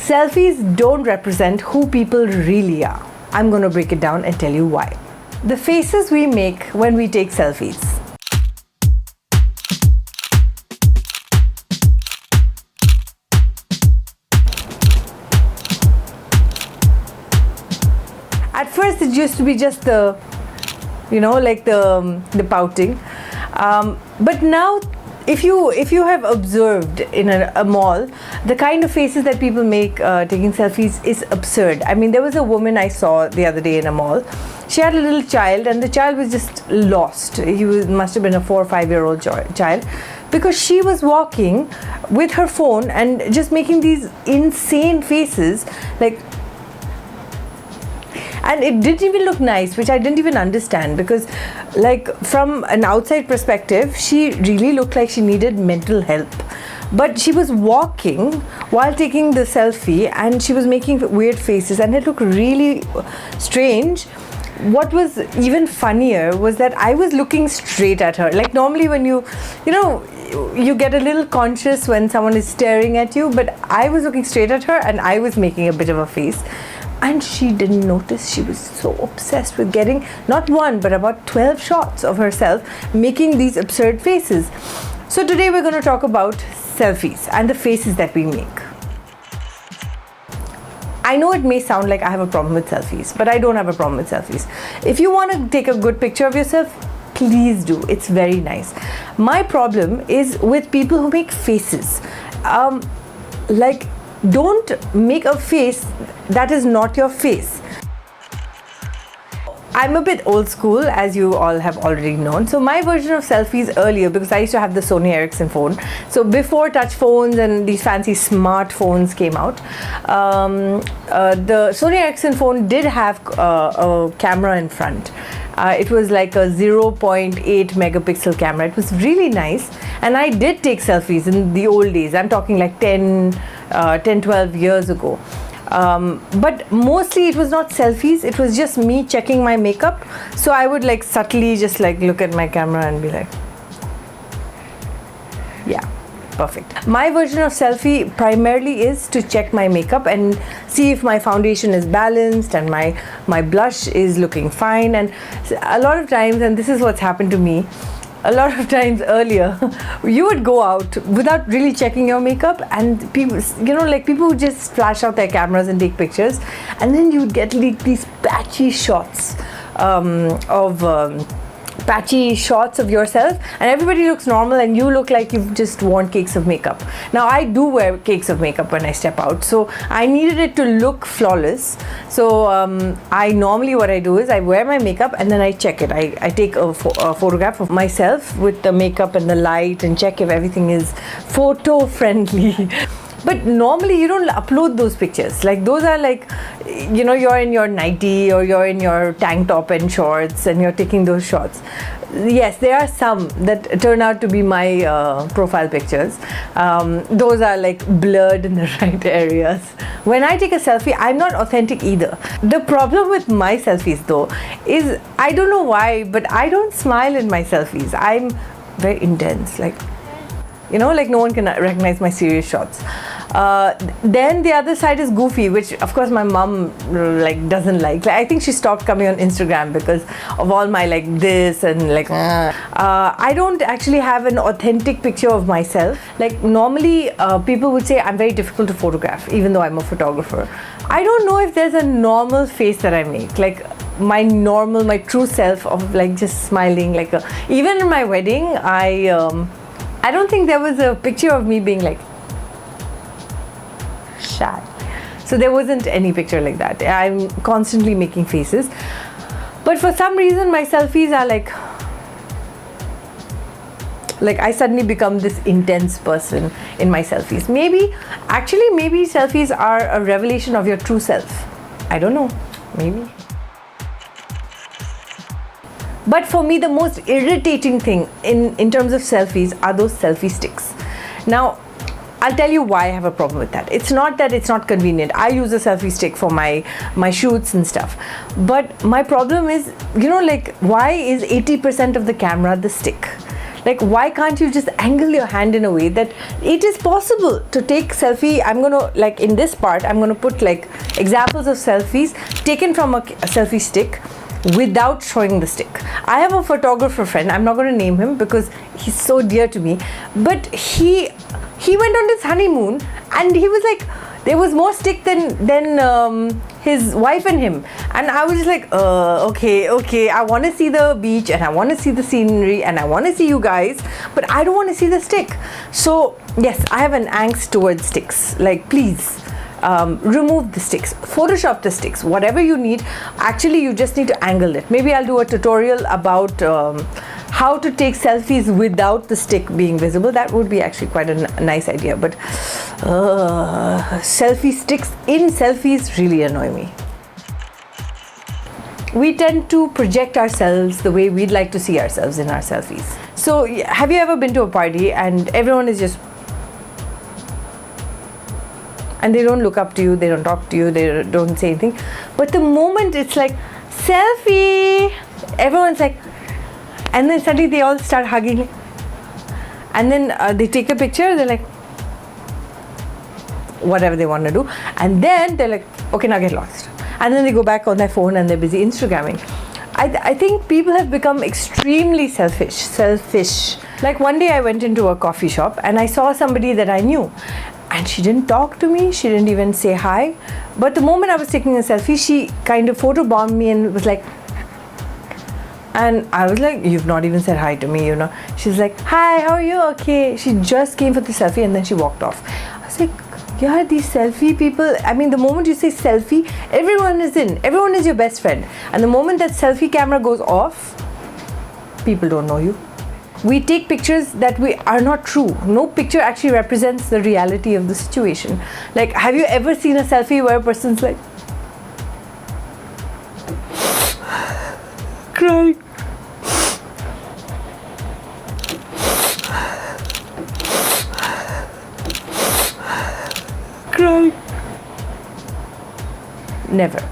Selfies don't represent who people really are. I'm going to break it down and tell you why. The faces we make when we take selfies. At first it used to be just the, like the pouting. But now if you have observed in a mall, the kind of faces that people make taking selfies is absurd. I mean, there was a woman I saw the other day in a mall. She had a little child and the child was just lost. Must have been a 4 or 5 year old child, because she was walking with her phone and just making these insane faces, and it didn't even look nice, which I didn't even understand, because from an outside perspective, she really looked like she needed mental help. But she was walking while taking the selfie and she was making weird faces and it looked really strange. What was even funnier was that I was looking straight at her. Like normally when you get a little conscious when someone is staring at you, but I was looking straight at her and I was making a bit of a face. And she didn't notice. She was so obsessed with getting not one but about 12 shots of herself making these absurd faces. So today we're going to talk about selfies and the faces that we make. I know it may sound like I have a problem with selfies, but I don't have a problem with selfies. If you want to take a good picture of yourself, please do. It's very nice. My problem is with people who make faces. Don't make a face that is not your face. I'm a bit old school, as you all have already known. So my version of selfies earlier, because I used to have the Sony Ericsson phone. So before touch phones and these fancy smartphones came out, the Sony Ericsson phone did have a camera in front. It was like a 0.8 megapixel camera. It was really nice. And I did take selfies in the old days. I'm talking like 10, 12 years ago. But mostly it was not selfies. It was just me checking my makeup. So I would subtly just look at my camera and be like, yeah, perfect. My version of selfie primarily is to check my makeup and see if my foundation is balanced and my blush is looking fine. And a lot of times, and this is what's happened to me, a lot of times earlier, you would go out without really checking your makeup, and people, people would just flash out their cameras and take pictures, and then you'd get these patchy shots of yourself, and everybody looks normal and you look like you've just worn cakes of makeup. Now I do wear cakes of makeup when I step out, so I needed it to look flawless. So I normally, what I do is I wear my makeup and then I check it. I take a photograph of myself with the makeup and the light and check if everything is photo friendly. But normally you don't upload those pictures. Those are you're in your nightie or you're in your tank top and shorts and you're taking those shots. Yes, there are some that turn out to be my profile pictures. Those are blurred in the right areas. When I take a selfie, I'm not authentic either. The problem with my selfies though is, I don't know why, but I don't smile in my selfies. I'm very intense. No one can recognize my serious shots. Then the other side is goofy, which of course my mom doesn't like. I think she stopped coming on Instagram because of all my this and I don't actually have an authentic picture of myself. Normally people would say I'm very difficult to photograph, even though I'm a photographer. I don't know if there's a normal face that I make, my true self of just smiling. Even in my wedding, I don't think there was a picture of me being shy. So there wasn't any picture like that. I'm constantly making faces. But for some reason my selfies are I suddenly become this intense person in my selfies. Maybe selfies are a revelation of your true self. I don't know. Maybe. But for me, the most irritating thing in terms of selfies are those selfie sticks. Now, I'll tell you why I have a problem with that. It's not that it's not convenient. I use a selfie stick for my shoots and stuff. But my problem is, why is 80% of the camera the stick? Like, why can't you just angle your hand in a way that it is possible to take selfie? I'm gonna, like, in this part, I'm gonna put like examples of selfies taken from a selfie stick without showing the stick. I have a photographer friend, I'm not going to name him because he's so dear to me, but he went on his honeymoon and he was like, there was more stick than his wife and him, and I was just like, okay, I want to see the beach and I want to see the scenery and I want to see you guys, but I don't want to see the stick. So yes, I have an angst towards sticks. Like, please, remove the sticks, Photoshop the sticks, whatever you need. Actually, you just need to angle it. Maybe I'll do a tutorial about how to take selfies without the stick being visible. That would be actually quite a nice idea. But selfie sticks in selfies really annoy me. We tend to project ourselves the way we'd like to see ourselves in our selfies. So have you ever been to a party and everyone is just, and they don't look up to you, they don't talk to you, they don't say anything, but the moment it's like selfie, everyone's like, and then suddenly they all start hugging, and then they take a picture, they're like, whatever they want to do, and then they're like, okay, now get lost, and then they go back on their phone and they're busy Instagramming. I think people have become extremely selfish. Like, one day I went into a coffee shop and I saw somebody that I knew, and she didn't talk to me, she didn't even say hi, but the moment I was taking a selfie, she kind of photobombed me and was like, and I was like, you've not even said hi to me, you know. She's like, hi, how are you? Okay. She just came for the selfie and then she walked off. I was like, yeah, these selfie people, I mean, the moment you say selfie, everyone is in, everyone is your best friend, and the moment that selfie camera goes off, people don't know you. We take pictures that are not true. No picture actually represents the reality of the situation. Like, have you ever seen a selfie where a person's like crying? Crying? Never.